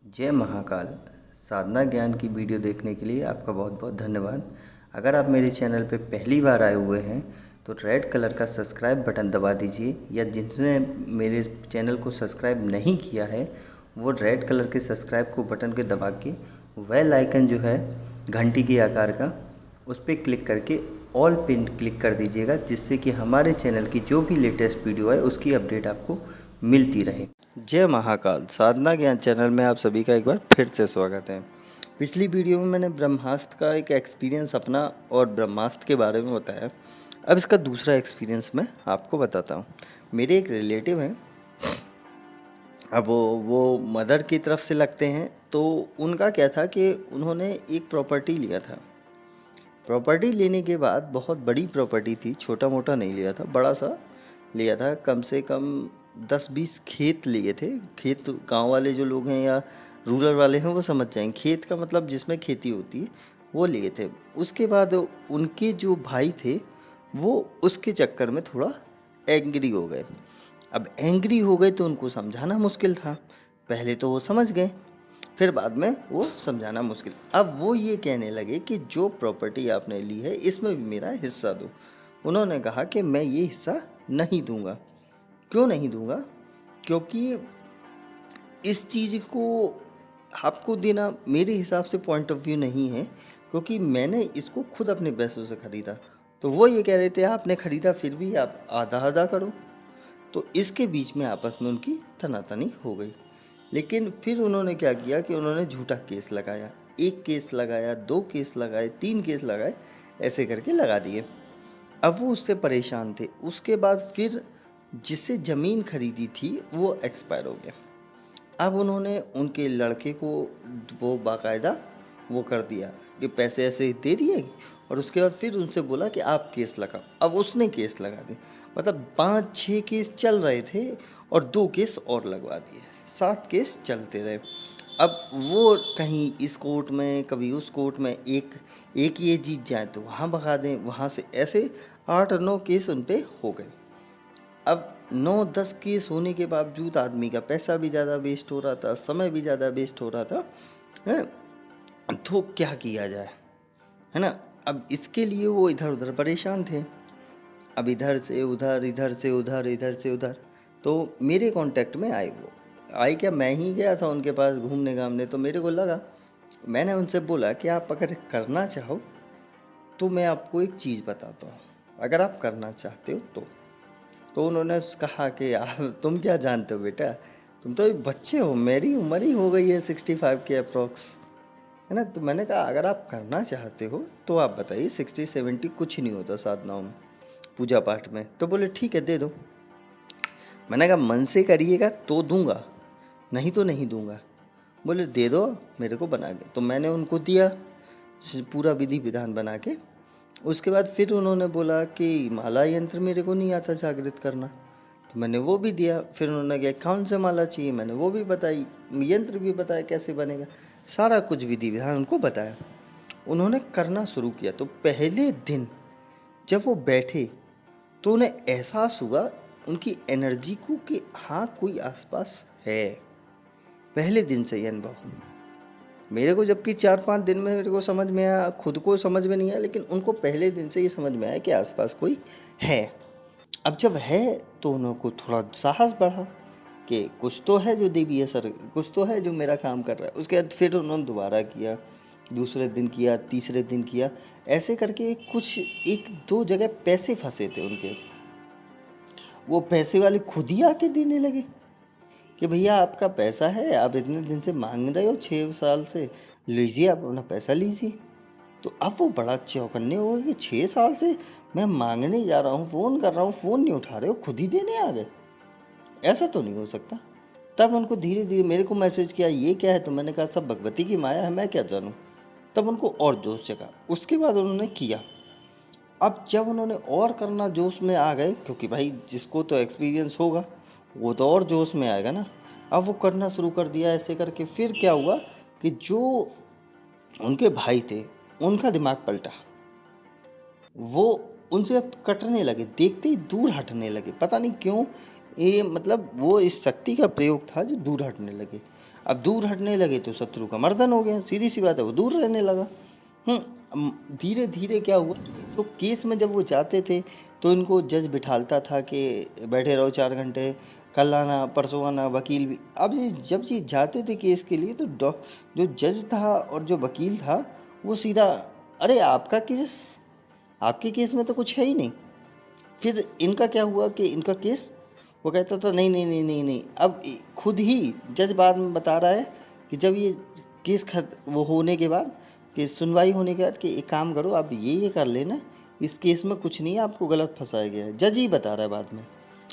जय महाकाल। साधना ज्ञान की वीडियो देखने के लिए आपका बहुत बहुत धन्यवाद। अगर आप मेरे चैनल पे पहली बार आए हुए हैं तो रेड कलर का सब्सक्राइब बटन दबा दीजिए, या जिसने मेरे चैनल को सब्सक्राइब नहीं किया है वो रेड कलर के सब्सक्राइब को बटन के दबा के बेल आइकन जो है घंटी के आकार का, उस पर क्लिक करके ऑल पिन क्लिक कर दीजिएगा, जिससे कि हमारे चैनल की जो भी लेटेस्ट वीडियो है उसकी अपडेट आपको मिलती रहे। जय महाकाल। साधना ज्ञान चैनल में आप सभी का एक बार फिर से स्वागत है। पिछली वीडियो में मैंने ब्रह्मास्त्र का एक एक्सपीरियंस अपना और ब्रह्मास्त्र के बारे में बताया। अब इसका दूसरा एक्सपीरियंस मैं आपको बताता हूँ। मेरे एक रिलेटिव हैं, अब वो मदर की तरफ से लगते हैं। तो उनका क्या था कि उन्होंने एक प्रॉपर्टी लिया था। प्रॉपर्टी लेने के बाद बहुत बड़ी प्रॉपर्टी थी, छोटा मोटा नहीं लिया था, बड़ा सा लिया था। कम से कम 10-20 खेत लिए थे। खेत गांव वाले जो लोग हैं या रूरल वाले हैं वो समझ जाएंगे, खेत का मतलब जिसमें खेती होती है वो लिए थे। उसके बाद उनके जो भाई थे वो उसके चक्कर में थोड़ा एंग्री हो गए। अब एंग्री हो गए तो उनको समझाना मुश्किल था। पहले तो वो समझ गए, फिर बाद में वो समझाना मुश्किल। अब वो ये कहने लगे कि जो प्रॉपर्टी आपने ली है इसमें भी मेरा हिस्सा दो। उन्होंने कहा कि मैं ये हिस्सा नहीं दूंगा। क्यों नहीं दूंगा? क्योंकि इस चीज़ को आपको देना मेरे हिसाब से पॉइंट ऑफ व्यू नहीं है, क्योंकि मैंने इसको खुद अपने पैसों से ख़रीदा। तो वो ये कह रहे थे आपने ख़रीदा फिर भी आप आधा आधा करो। तो इसके बीच में आपस में उनकी तनातनी हो गई। लेकिन फिर उन्होंने क्या किया कि उन्होंने झूठा केस लगाया। एक केस लगाया, 2 केस लगाए, 3 केस लगाए, ऐसे करके लगा दिए। अब वो उससे परेशान थे। उसके बाद फिर जिससे ज़मीन खरीदी थी वो एक्सपायर हो गया। अब उन्होंने उनके लड़के को वो बाकायदा वो कर दिया कि पैसे ऐसे दे दिए, और उसके बाद फिर उनसे बोला कि आप केस लगाओ। अब उसने केस लगा दिए। मतलब 5-6 केस चल रहे थे और 2 केस और लगवा दिए, 7 केस चलते रहे। अब वो कहीं इस कोर्ट में कभी उस कोर्ट में, एक ये जीत जाए तो वहाँ भगा दें, वहाँ से ऐसे 8-9 केस उन पे हो गए। अब 9-10 केस होने के बावजूद आदमी का पैसा भी ज़्यादा वेस्ट हो रहा था, समय भी ज़्यादा वेस्ट हो रहा था, है? तो क्या किया जाए, है ना? अब इसके लिए वो इधर उधर परेशान थे। अब इधर से उधर, इधर से उधर, इधर से उधर। तो मेरे कांटेक्ट में आए। वो आए क्या, मैं ही गया था उनके पास घूमने घामने। तो मेरे को लगा, मैंने उनसे बोला कि आप अगर करना चाहो तो मैं आपको एक चीज़ बताता हूँ, अगर आप करना चाहते हो तो उन्होंने कहा कि तुम क्या जानते हो बेटा, तुम तो अभी बच्चे हो, मेरी उम्र ही हो गई है 65 के अप्रॉक्स, है ना? तो मैंने कहा अगर आप करना चाहते हो तो आप बताइए, 60-70 कुछ नहीं होता साधनाओं में, पूजा पाठ में। तो बोले ठीक है दे दो। मैंने कहा मन से करिएगा तो दूंगा, नहीं तो नहीं दूंगा। बोले दे दो मेरे को बना के। तो मैंने उनको दिया पूरा विधि विधान बना के। उसके बाद फिर उन्होंने बोला कि माला यंत्र मेरे को नहीं आता जागृत करना, तो मैंने वो भी दिया। फिर उन्होंने कहा कौन से माला चाहिए, मैंने वो भी बताई, यंत्र भी बताया कैसे बनेगा, सारा कुछ विधि विधान उनको बताया। उन्होंने करना शुरू किया। तो पहले दिन जब वो बैठे तो उन्हें एहसास हुआ उनकी एनर्जी को कि हाँ कोई आसपास है। पहले दिन से ये अनुभव मेरे को, जबकि 4-5 दिन में मेरे को समझ में आया, खुद को समझ में नहीं आया, लेकिन उनको पहले दिन से ये समझ में आया कि आसपास कोई है। अब जब है तो उनको थोड़ा साहस बढ़ा कि कुछ तो है जो देवी असर, कुछ तो है जो मेरा काम कर रहा है। उसके बाद फिर उन्होंने दोबारा किया, दूसरे दिन किया, तीसरे दिन किया, ऐसे करके कुछ 1-2 जगह पैसे फंसे थे उनके। वो पैसे वाले खुद ही आके देने लगे कि भैया आपका पैसा है, आप इतने दिन से मांग रहे हो, 6 साल से, लीजिए आप अपना पैसा लीजिए। तो अब वो बड़ा चौकन्ने हो गए कि 6 साल से मैं मांगने जा रहा हूँ, फ़ोन कर रहा हूँ, फ़ोन नहीं उठा रहे हो, खुद ही देने आ गए, ऐसा तो नहीं हो सकता। तब उनको धीरे धीरे मेरे को मैसेज किया ये क्या है, तो मैंने कहा सब भगवती की माया है, मैं क्या जानूँ। तब उनको और जोश जगा। उसके बाद उन्होंने किया। अब जब उन्होंने और करना जोश में आ गए, क्योंकि भाई जिसको तो एक्सपीरियंस होगा वो तो और जोश में आएगा ना। अब वो करना शुरू कर दिया ऐसे करके। फिर क्या हुआ कि जो उनके भाई थे उनका दिमाग पलटा। वो उनसे अब कटने लगे, देखते ही दूर हटने लगे। पता नहीं क्यों, ये मतलब वो इस शक्ति का प्रयोग था जो दूर हटने लगे। अब दूर हटने लगे तो शत्रु का मर्दन हो गया, सीधी सी बात है, वो दूर रहने लगा। धीरे धीरे क्या हुआ, तो केस में जब वो जाते थे तो इनको जज बिठालता था कि बैठे रहो 4 घंटे, कल आना परसों आना, वकील भी। अब जब ये जाते थे केस के लिए तो जो जज था और जो वकील था वो सीधा, अरे आपका केस, आपके केस में तो कुछ है ही नहीं। फिर इनका क्या हुआ कि इनका केस, वो कहता था नहीं नहीं नहीं नहीं नहीं। अब खुद ही जज बाद में बता रहा है कि जब ये केस वो होने के बाद, कि सुनवाई होने के बाद, कि एक काम करो आप ये कर लेना, इस केस में कुछ नहीं है, आपको गलत फंसाया गया है। जज ही बता रहा है बाद में।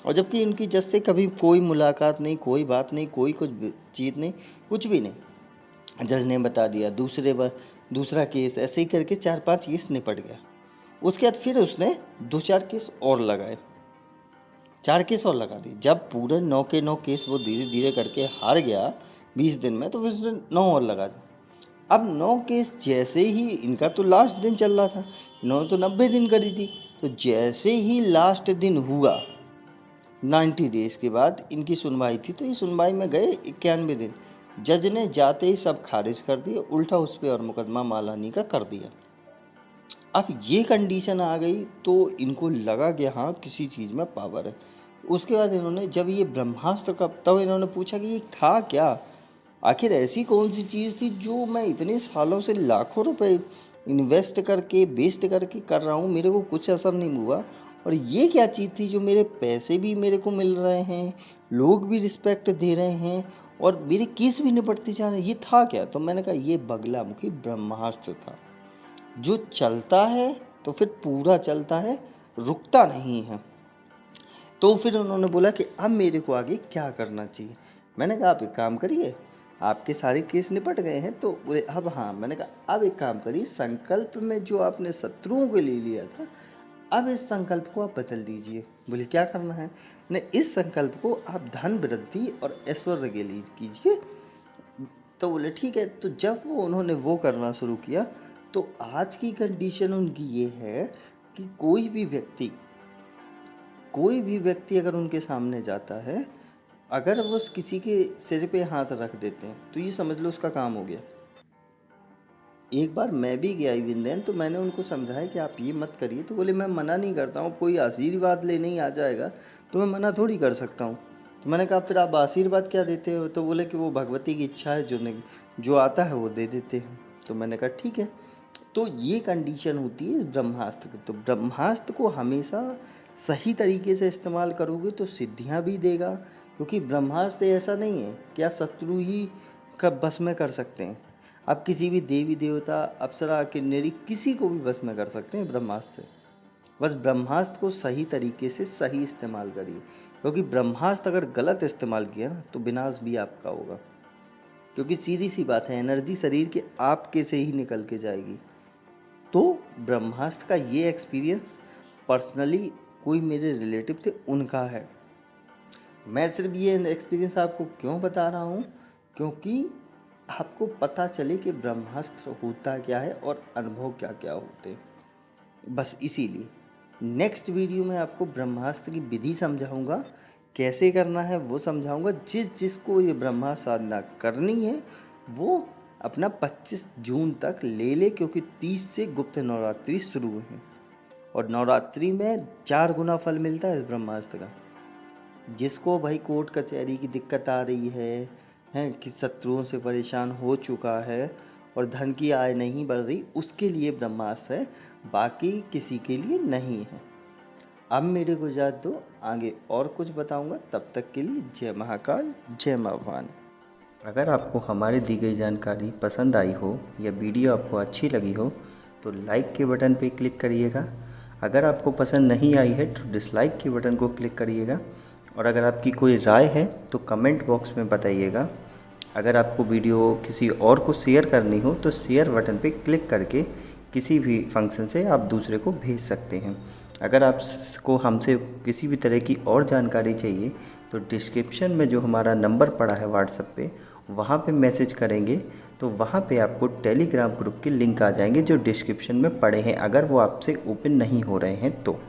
और जबकि इनकी जज से कभी कोई मुलाकात नहीं, कोई बात नहीं, कोई कुछ चीज़ नहीं, कुछ भी नहीं। जज ने बता दिया, दूसरा केस, ऐसे ही करके 4-5 केस निपट गया। उसके बाद फिर उसने 2-4 केस और लगाए, 4 केस और लगा दिए। जब पूरे 9 के 9 केस वो धीरे धीरे करके हार गया 20 दिन में, तो फिर उसने 9 और लगा दिए। अब 9 केस जैसे ही, इनका तो लास्ट दिन चल रहा था, 9 तो 90 दिन करी थी, तो जैसे ही लास्ट दिन हुआ 90 डेज के बाद इनकी सुनवाई थी, तो ये सुनवाई में गए 91 दिन। जज ने जाते ही सब खारिज कर दिए, उल्टा उस पर और मुकदमा मालानी का कर दिया। अब ये कंडीशन आ गई तो इनको लगा कि हाँ किसी चीज़ में पावर है। उसके बाद इन्होंने, जब ये ब्रह्मास्त्र का, तब इन्होंने पूछा कि ये था क्या, आखिर ऐसी कौन सी चीज़ थी जो मैं इतने सालों से लाखों रुपए इन्वेस्ट करके वेस्ट करके कर रहा हूँ, मेरे को कुछ असर नहीं हुआ, और ये क्या चीज़ थी जो मेरे पैसे भी मेरे को मिल रहे हैं, लोग भी रिस्पेक्ट दे रहे हैं, और मेरे केस भी निपटते जा रहे हैं, ये था क्या। तो मैंने कहा ये बगलामुखी ब्रह्मास्त्र था, जो चलता है तो फिर पूरा चलता है, रुकता नहीं है। तो फिर उन्होंने बोला कि अब मेरे को आगे क्या करना चाहिए। मैंने कहा आप एक काम करिए, आपके सारे केस निपट गए हैं, तो बोले अब हाँ। मैंने कहा अब एक काम करिए, संकल्प में जो आपने शत्रुओं के लिए लिया था, अब इस संकल्प को आप बदल दीजिए। बोले क्या करना है। मैंने, इस संकल्प को आप धन वृद्धि और ऐश्वर्य के लिए कीजिए। तो बोले ठीक है। तो जब उन्होंने वो करना शुरू किया, तो आज की कंडीशन उनकी ये है कि कोई भी व्यक्ति अगर उनके सामने जाता है, अगर वो किसी के सिर पे हाथ रख देते हैं, तो ये समझ लो उसका काम हो गया। एक बार मैं भी गया विंदेन, तो मैंने उनको समझाया कि आप ये मत करिए। तो बोले मैं मना नहीं करता हूँ, कोई आशीर्वाद लेने ही आ जाएगा तो मैं मना थोड़ी कर सकता हूँ। तो मैंने कहा फिर आप आशीर्वाद क्या देते हो। तो बोले कि वो भगवती की इच्छा है, जो आता है वो दे देते हैं। तो मैंने कहा ठीक है। तो ये कंडीशन होती है इस ब्रह्मास्त्र की। तो ब्रह्मास्त्र को हमेशा सही तरीके से इस्तेमाल करोगे तो सिद्धियां भी देगा, क्योंकि ब्रह्मास्त्र ऐसा नहीं है कि आप शत्रु ही का बस में कर सकते हैं। आप किसी भी देवी देवता, अप्सरा, किन्नरी, किसी को भी बस में कर सकते हैं ब्रह्मास्त्र से। बस ब्रह्मास्त्र को सही तरीके से सही इस्तेमाल करिए, क्योंकि ब्रह्मास्त्र अगर गलत इस्तेमाल किया ना तो विनाश भी आपका होगा। क्योंकि सीधी सी बात है, एनर्जी शरीर के आपके से ही निकल के जाएगी। तो ब्रह्मास्त्र का ये एक्सपीरियंस पर्सनली कोई मेरे रिलेटिव थे, उनका है। मैं सिर्फ ये एक्सपीरियंस आपको क्यों बता रहा हूँ, क्योंकि आपको पता चले कि ब्रह्मास्त्र होता क्या है और अनुभव क्या क्या होते हैं। बस इसीलिए नेक्स्ट वीडियो में आपको ब्रह्मास्त्र की विधि समझाऊंगा, कैसे करना है वो समझाऊंगा। जिसको ये ब्रह्मास्त्र साधना करनी है वो अपना 25 जून तक ले, क्योंकि 30 से गुप्त नवरात्रि शुरू हैं, और नवरात्रि में 4 गुना फल मिलता है इस ब्रह्मास्त्र का। जिसको भाई कोर्ट कचहरी की दिक्कत आ रही है कि शत्रुओं से परेशान हो चुका है और धन की आय नहीं बढ़ रही, उसके लिए ब्रह्मास्त्र है, बाकी किसी के लिए नहीं है। अब मेरे को इजाज़त दो, आगे और कुछ बताऊंगा। तब तक के लिए जय महाकाल, जय माँ भवानी। अगर आपको हमारी दी गई जानकारी पसंद आई हो या वीडियो आपको अच्छी लगी हो तो लाइक के बटन पर क्लिक करिएगा। अगर आपको पसंद नहीं आई है तो डिसलाइक के बटन को क्लिक करिएगा। और अगर आपकी कोई राय है तो कमेंट बॉक्स में बताइएगा। अगर आपको वीडियो किसी और को शेयर करनी हो तो शेयर बटन पर क्लिक करके किसी भी फंक्शन से आप दूसरे को भेज सकते हैं। अगर आपको हमसे किसी भी तरह की और जानकारी चाहिए तो डिस्क्रिप्शन में जो हमारा नंबर पड़ा है व्हाट्सएप पे, वहाँ पे मैसेज करेंगे तो वहाँ पे आपको टेलीग्राम ग्रुप के लिंक आ जाएंगे जो डिस्क्रिप्शन में पड़े हैं, अगर वो आपसे ओपन नहीं हो रहे हैं तो।